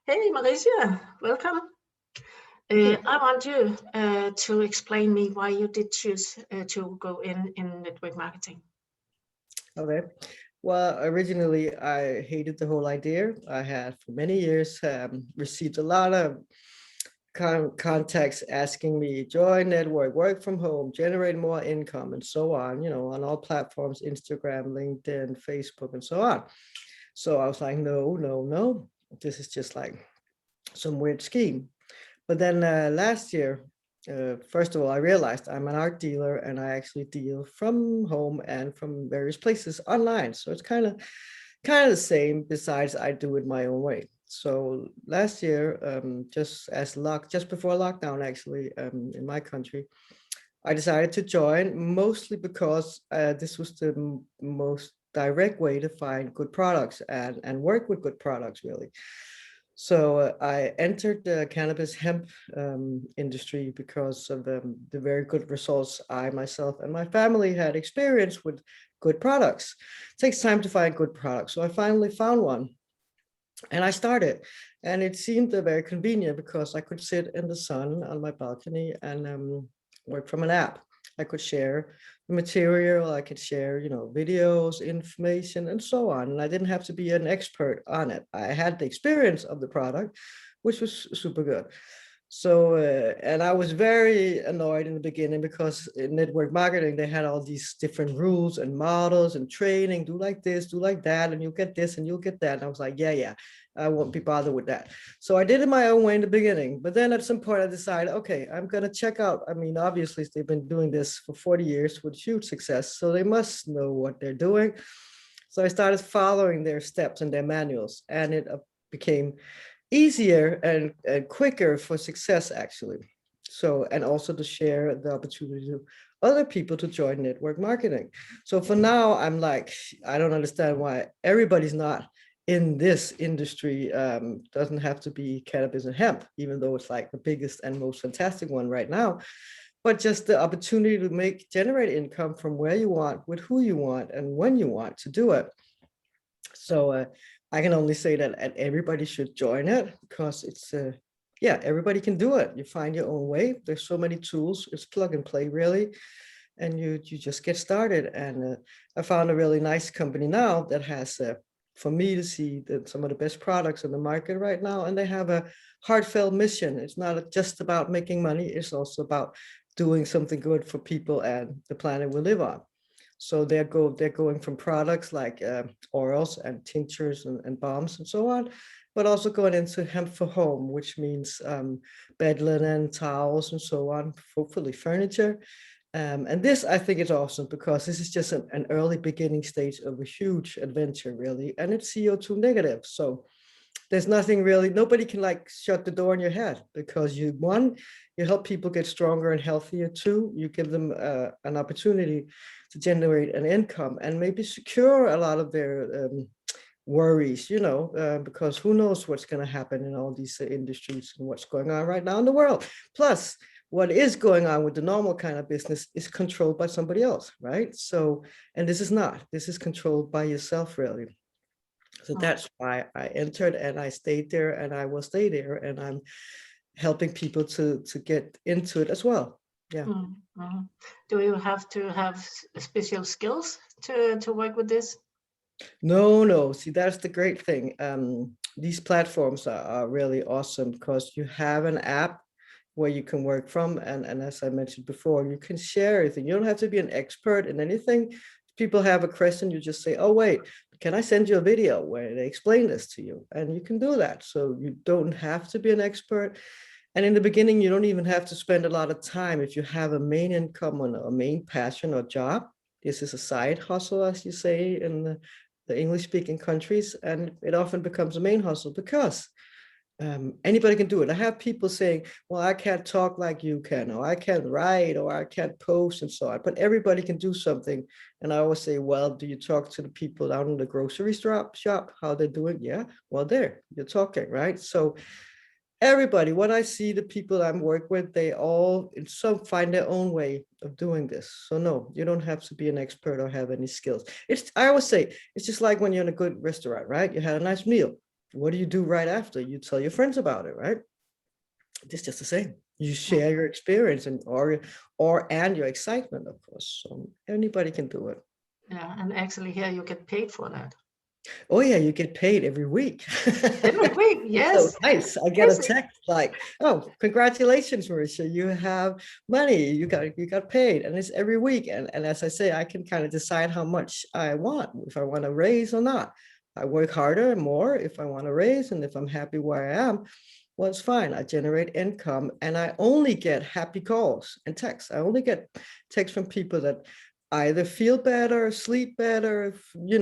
Hey Marisha, welcome. Thank you. I want you to explain me why you did choose to go in network marketing. Okay. Well, originally I hated the whole idea. I had for many years received a lot of contacts asking me join network, work from home, generate more income, and so on. On all platforms: Instagram, LinkedIn, Facebook, and so on. So I was like, no, no, no. This is just like some weird scheme. But then last year, first of all, I realized I'm an art dealer and I actually deal from home and from various places online. So it's kind of the same. Besides, I do it my own way. So last year, just before lockdown, actually, in my country, I decided to join mostly because this was the most direct way to find good products and work with good products, really. So I entered the cannabis hemp industry because of the very good results I myself and my family had experienced with good products. It takes time to find good products. So I finally found one and I started. And it seemed very convenient because I could sit in the sun on my balcony and work from an app. I could share the material, I could share, videos, information, and so on. And I didn't have to be an expert on it. I had the experience of the product, which was super good. So, and I was very annoyed in the beginning because in network marketing, they had all these different rules and models and training, do like this, do like that, and you'll get this and you'll get that. And I was like, yeah, I won't be bothered with that. So I did it my own way in the beginning. But then at some point I decided, okay, I'm going to check out. I mean, obviously they've been doing this for 40 years with huge success. So they must know what they're doing. So I started following their steps and their manuals, and it became easier and quicker for success, actually. So, and also to share the opportunity to other people to join network marketing. So for now, I'm like, I don't understand why everybody's not in this industry. Doesn't have to be cannabis and hemp, even though it's like the biggest and most fantastic one right now. But just the opportunity to generate income from where you want, with who you want, and when you want to do it. So I can only say that everybody should join it because it's yeah, everybody can do it. You find your own way. There's so many tools. It's plug and play, really, and you just get started. And I found a really nice company now that has for me to see some of the best products in the market right now, and they have a heartfelt mission. It's not just about making money. It's also about doing something good for people and the planet we live on. So they're going from products like oils and tinctures and balms and so on, but also going into hemp for home, which means bed linen, towels, and so on, hopefully furniture. And this, I think, is awesome because this is just an early beginning stage of a huge adventure, really, and it's CO2 negative. So there's nothing really, nobody can like shut the door on your head because you help people get stronger and healthier. Two, you give them an opportunity to generate an income and maybe secure a lot of their worries, because who knows what's going to happen in all these industries and what's going on right now in the world. Plus, what is going on with the normal kind of business is controlled by somebody else, right? So, and this is not, this is controlled by yourself, really. So that's why I entered and I stayed there and I will stay there and I'm helping people to get into it as well. Yeah. Mm-hmm. Do you have to have special skills to work with this? No, no. See, that's the great thing. These platforms are really awesome because you have an app where you can work from. And as I mentioned before, you can share everything. You don't have to be an expert in anything. If people have a question, you just say, oh, wait, can I send you a video where they explain this to you? And you can do that. So you don't have to be an expert. And in the beginning, you don't even have to spend a lot of time. If you have a main income or a main passion or job, this is a side hustle, as you say in the English speaking countries. And it often becomes a main hustle because anybody can do it. I have people saying, well, I can't talk like you can, or I can't write, or I can't post and so on, but everybody can do something. And I always say, well, do you talk to the people down in the grocery shop, how they're doing? Yeah, well, there, you're talking, right? So everybody, when I see the people I work with, they all in some find their own way of doing this. So no, you don't have to be an expert or have any skills. I always say, it's just like when you're in a good restaurant, right? You had a nice meal. What do you do right after? You tell your friends about it, right? It's just the same. You share your experience and your excitement, of course. So anybody can do it. Yeah, and actually here you get paid for that. Oh yeah, you get paid every week. Every week, So yes. nice. I get a Yes. text like, "Oh, congratulations, Marisha! You have money. You got paid," and it's every week. And as I say, I can kind of decide how much I want, if I want to raise or not. I work harder and more if I want to raise, and if I'm happy where I am, well, it's fine. I generate income, and I only get happy calls and texts. I only get texts from people that either feel better, sleep better,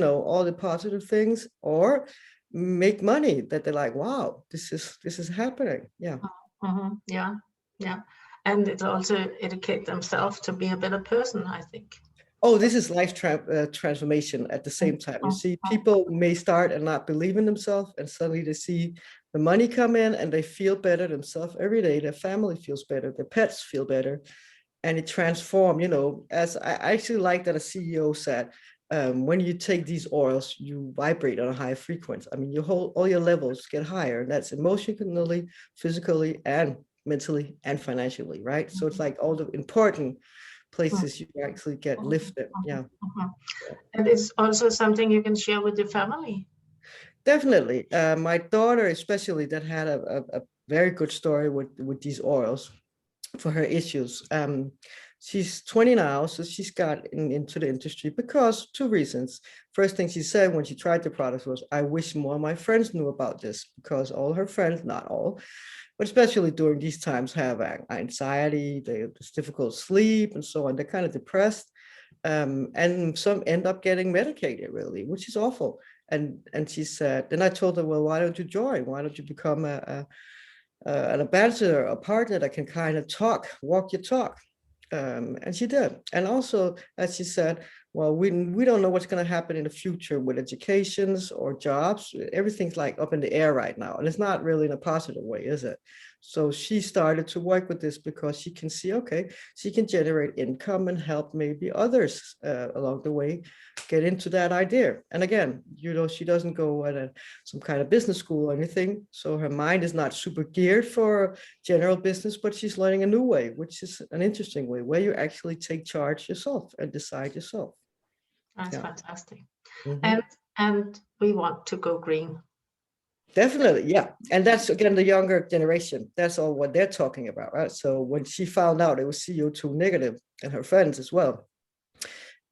all the positive things, or make money that they're like, wow, this is happening. Yeah. Yeah, yeah. And it also educate themselves to be a better person, I think. Oh, this is life transformation at the same time. You see, people may start and not believe in themselves, and suddenly they see the money come in and they feel better themselves every day. Their family feels better, their pets feel better, and it transforms. As I actually like that a CEO said, when you take these oils, you vibrate on a high frequency. I mean, all your levels get higher, and that's emotionally, physically, and mentally and financially, right? So it's like all the important places you actually get lifted. Yeah. And it's also something you can share with your family. Definitely. My daughter, especially, that had a very good story with these oils for her issues. She's 20 now, so she's got into the industry because two reasons. First thing she said when she tried the products was, I wish more of my friends knew about this, because all her friends, not all, but especially during these times, have anxiety, they have difficult sleep and so on. They're kind of depressed. And some end up getting medicated, really, which is awful. And she said, then I told her, well, why don't you join? Why don't you become an ambassador, a partner that can kind of walk your talk? And she did. And also, as she said, well, we don't know what's going to happen in the future with educations or jobs. Everything's like up in the air right now. And it's not really in a positive way, is it? So she started to work with this because she can see, okay, she can generate income and help maybe others along the way get into that idea. And again, she doesn't go at some kind of business school or anything. So her mind is not super geared for general business, but she's learning a new way, which is an interesting way, where you actually take charge yourself and decide yourself. That's Yeah. fantastic. Mm-hmm. And we want to go green. Definitely, yeah. And that's, again, the younger generation. That's all what they're talking about, right? So when she found out it was CO2 negative, and her friends as well,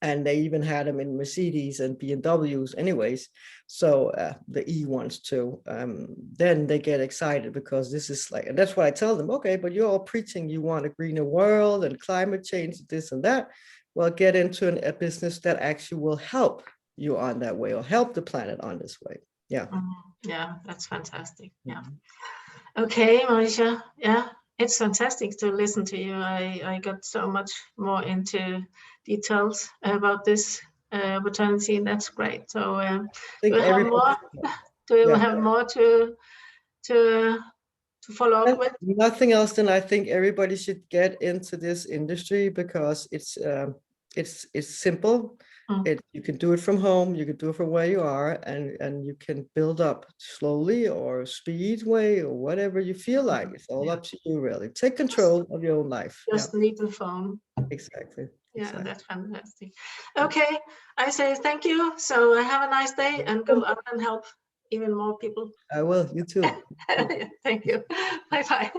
and they even had them in Mercedes and BMWs anyways, so the E ones too, then they get excited, because this is like, and that's what I tell them, okay, but you're all preaching you want a greener world and climate change, this and that. Well, get into a business that actually will help you on that way, or help the planet on this way. Yeah. Yeah, that's fantastic. Yeah. Mm-hmm. Okay, Marisha. Yeah, it's fantastic to listen to you. I got so much more into details about this opportunity. That's great. So I do think you have everybody, more? Do you yeah. have more to follow up with? Nothing else than I think everybody should get into this industry, because it's simple. Mm. You can do it from home, you can do it from where you are, and you can build up slowly or speed way or whatever you feel like. It's all Yeah. up to you, really. Take control of your own life. Yeah, Just need the phone. exactly. Yeah, Exactly. that's fantastic. Okay, I say thank you. So have a nice day and go out and help even more people. I will. You too. Thank you. Bye bye.